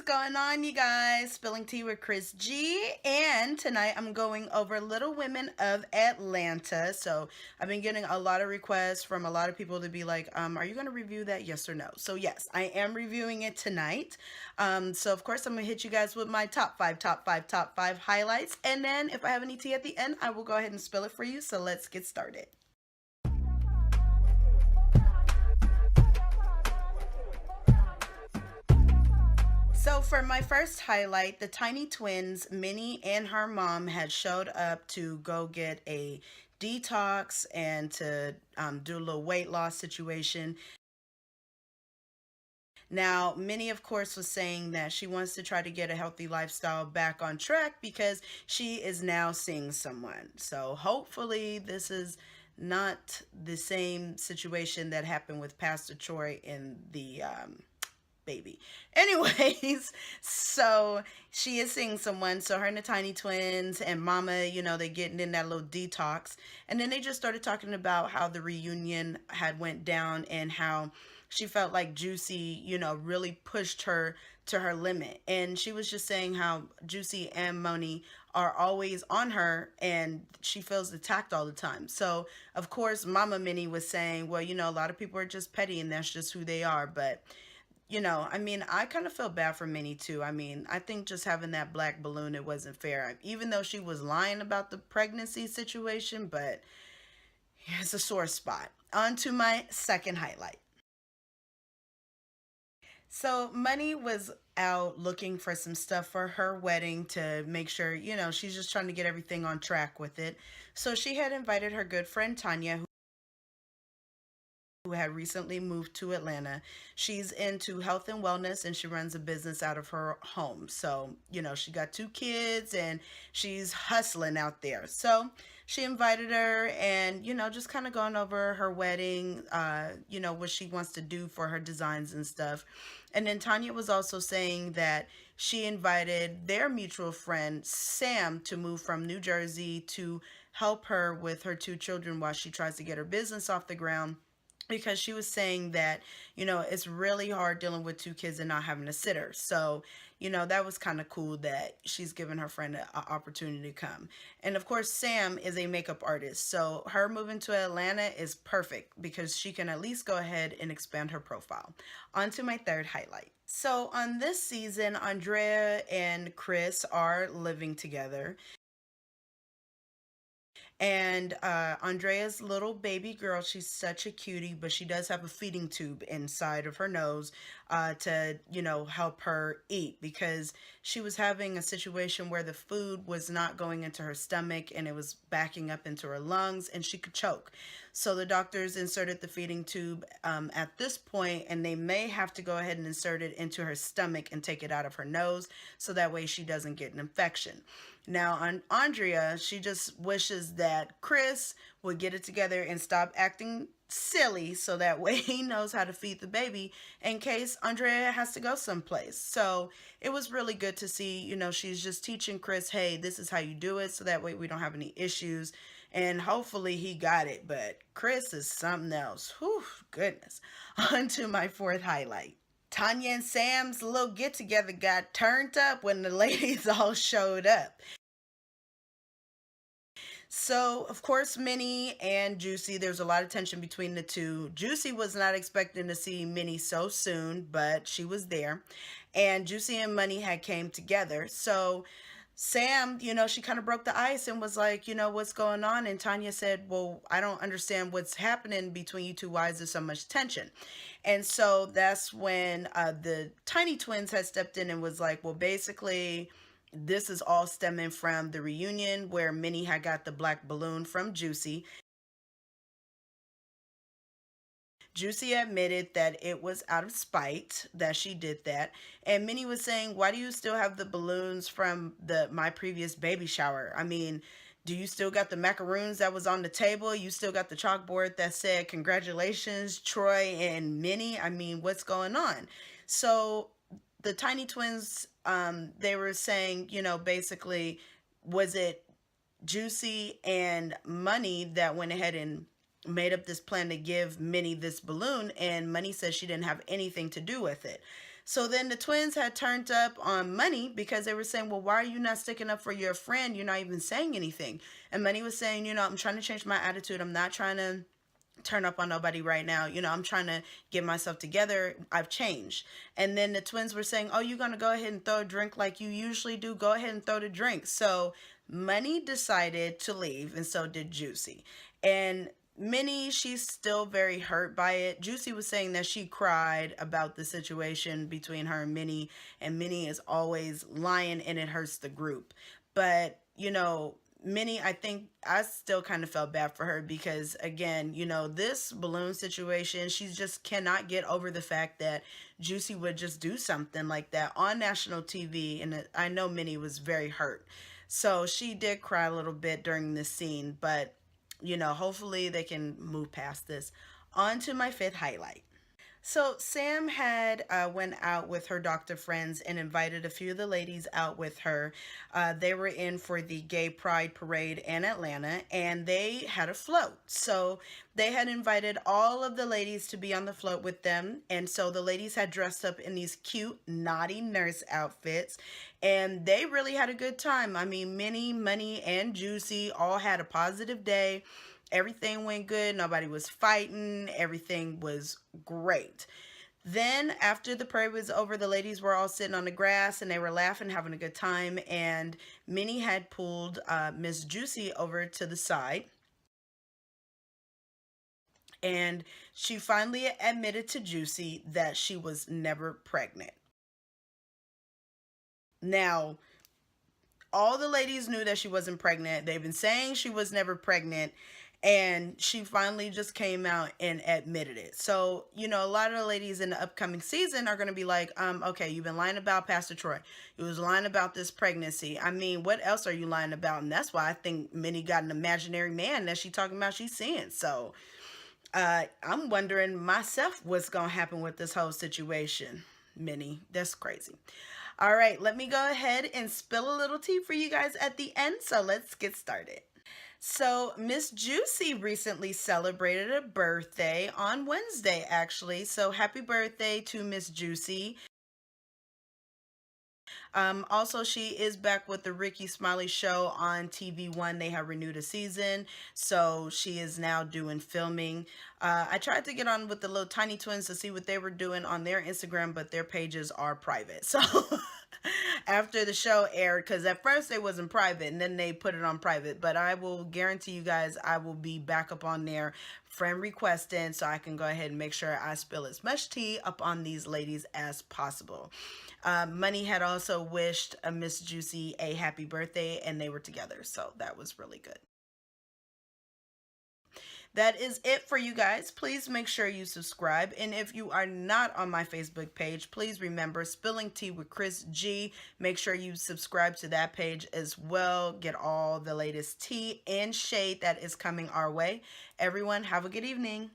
going on, you guys? Spilling Tea with Chris G. And tonight I'm going over Little Women of Atlanta. So I've been getting a lot of requests from a lot of people to be like, are you going to review that? Yes or no? So yes, I am reviewing it tonight. So of course I'm going to hit you guys with my top five highlights. And then if I have any tea at the end, I will go ahead and spill it for you. So let's get started. So for my first highlight, the tiny twins, Minnie and her mom, had showed up to go get a detox and to do a little weight loss situation. Now, Minnie, of course, was saying that she wants to try to get a healthy lifestyle back on track because she is now seeing someone. So hopefully this is not the same situation that happened with Pastor Troy in the baby. Anyways, so she is seeing someone. So her and the tiny twins and mama, they getting in that little detox. And then they just started talking about how the reunion had went down and how she felt like Juicy, really pushed her to her limit. And she was just saying how Juicy and Moni are always on her and she feels attacked all the time. So, of course, Mama Minnie was saying, well, a lot of people are just petty and that's just who they are. But I kind of felt bad for Minnie too. I think just having that black balloon, it wasn't fair. Even though she was lying about the pregnancy situation, but it's a sore spot. On to my second highlight. So Money was out looking for some stuff for her wedding to make sure, she's just trying to get everything on track with it. So she had invited her good friend Tanya, who had recently moved to Atlanta. She's into health and wellness and she runs a business out of her home. So, she got two kids and she's hustling out there. So she invited her and, just kind of going over her wedding, what she wants to do for her designs and stuff. And then Tanya was also saying that she invited their mutual friend, Sam, to move from New Jersey to help her with her two children while she tries to get her business off the ground, because she was saying that it's really hard dealing with two kids and not having a sitter. So that was kind of cool that she's given her friend an opportunity to come. And of course Sam is a makeup artist, so her moving to Atlanta is perfect because she can at least go ahead and expand her profile. On to my third highlight. So on this season, Andrea and Chris are living together. And Andrea's little baby girl, she's such a cutie, but she does have a feeding tube inside of her nose to, help her eat, because she was having a situation where the food was not going into her stomach and it was backing up into her lungs and she could choke. So the doctors inserted the feeding tube at this point, and they may have to go ahead and insert it into her stomach and take it out of her nose so that way she doesn't get an infection. Now, on Andrea, she just wishes that Chris would get it together and stop acting silly so that way he knows how to feed the baby in case Andrea has to go someplace. So it was really good to see, she's just teaching Chris, hey, this is how you do it so that way we don't have any issues. And hopefully he got it, but Chris is something else. Whew, goodness. On to my fourth highlight. Tanya and Sam's little get together got turned up when the ladies all showed up. So, of course, Minnie and Juicy, there's a lot of tension between the two. Juicy was not expecting to see Minnie so soon, but she was there. And Juicy and Money had came together. So Sam, she kind of broke the ice and was like, what's going on? And Tanya said, well, I don't understand what's happening between you two. Why is there so much tension? And so that's when the tiny twins had stepped in and was like, well, basically, this is all stemming from the reunion where Minnie had got the black balloon from Juicy. Juicy admitted that it was out of spite that she did that. And Minnie was saying, why do you still have the balloons from my previous baby shower? Do you still got the macaroons that was on the table? You still got the chalkboard that said, congratulations, Troy and Minnie? What's going on? So the tiny twins, they were saying, basically, was it Juicy and Money that went ahead and made up this plan to give Minnie this balloon, and Money says she didn't have anything to do with it. So then the twins had turned up on Money because they were saying, well, why are you not sticking up for your friend? You're not even saying anything. And Money was saying, I'm trying to change my attitude. I'm not trying to turn up on nobody right now. I'm trying to get myself together. I've changed. And then the twins were saying, oh, you're going to go ahead and throw a drink like you usually do. Go ahead and throw the drink. So Money decided to leave, and so did Juicy. And Minnie, she's still very hurt by it. Juicy was saying that she cried about the situation between her and Minnie is always lying and it hurts the group. But, Minnie, I think I still kind of felt bad for her because, again, this balloon situation, she just cannot get over the fact that Juicy would just do something like that on national TV. And I know Minnie was very hurt. So she did cry a little bit during this scene, but, hopefully they can move past this. On to my fifth highlight. So Sam had went out with her doctor friends and invited a few of the ladies out with her. They were in for the Gay Pride Parade in Atlanta, and they had a float. So they had invited all of the ladies to be on the float with them, and so the ladies had dressed up in these cute, naughty nurse outfits, and they really had a good time. I mean, Minnie, Money, and Juicy all had a positive day. Everything went good. Nobody was fighting. Everything was great. Then, after the parade was over, the ladies were all sitting on the grass and they were laughing, having a good time. And Minnie had pulled Miss Juicy over to the side. And she finally admitted to Juicy that she was never pregnant. Now, all the ladies knew that she wasn't pregnant. They've been saying she was never pregnant. And she finally just came out and admitted it. So, a lot of the ladies in the upcoming season are going to be like, okay, you've been lying about Pastor Troy. You was lying about this pregnancy. I mean, what else are you lying about? And that's why I think Minnie got an imaginary man that she talking about she's seeing. So, I'm wondering myself what's going to happen with this whole situation. Minnie, that's crazy. All right, let me go ahead and spill a little tea for you guys at the end. So let's get started. So, Miss Juicy recently celebrated a birthday on Wednesday, actually. So, happy birthday to Miss Juicy. Also, she is back with the Ricky Smiley Show on TV1. They have renewed a season, so she is now doing filming. I tried to get on with the little tiny twins to see what they were doing on their Instagram, but their pages are private. So after the show aired, because at first it wasn't private and then they put it on private, but I will guarantee you guys I will be back up on there friend requesting so I can go ahead and make sure I spill as much tea up on these ladies as possible. Money had also wished Miss Juicy a happy birthday and they were together, so that was really good. That is it for you guys. Please make sure you subscribe. And if you are not on my Facebook page, please remember Spilling Tea with Chris G. Make sure you subscribe to that page as well. Get all the latest tea and shade that is coming our way. Everyone, have a good evening.